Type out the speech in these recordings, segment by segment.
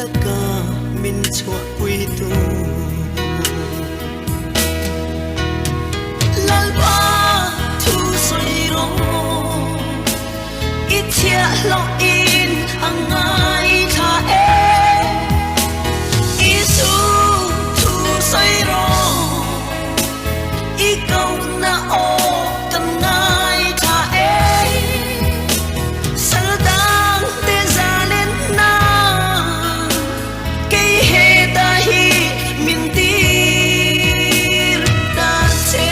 ka min chua quy tu lalpa thu soi ro ít chia lo in angai tha e isu thu soi ro i câu na o tâm ngai tha e sal dang te za len na ke he da hi min tir da che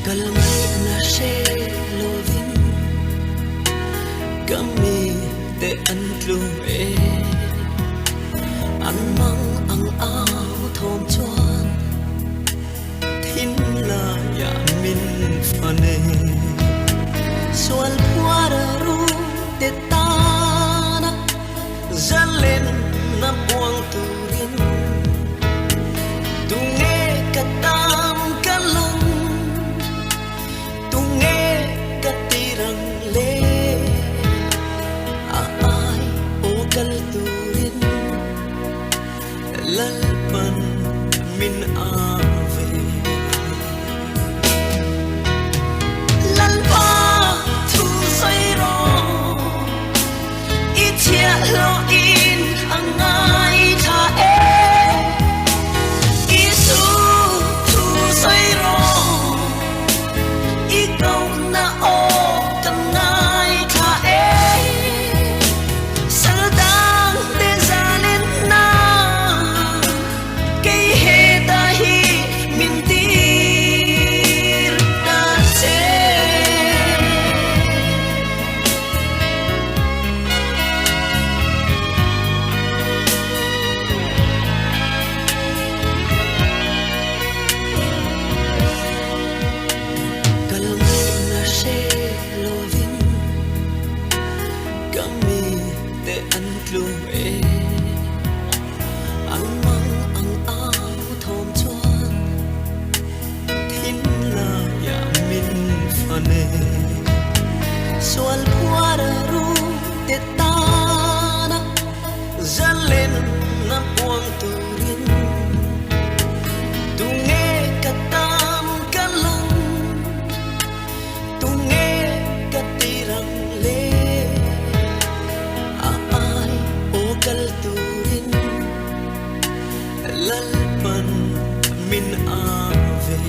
kalmai na she lovin kami te an tlu e an mang ang ao thom chuan thin la ya min phane sual puara ru te ta na zalen na buang turin tunge katam kalang tunge katirang le ai o kal turin lalpan min ave lalpa thu sai ro i chia lo in angai tha e isu thu sai ro i câu na o tâm ngai tha e sal dang te za len na ke he da hi min tir da che kalmai na she lovin kami te an tlu e ang mang ang ao thom chuan thin la ya min phane sual puara ru te ta na zalen na buang turin tunge katam kalang tunge katirang le ai o kal turin lalpan min ave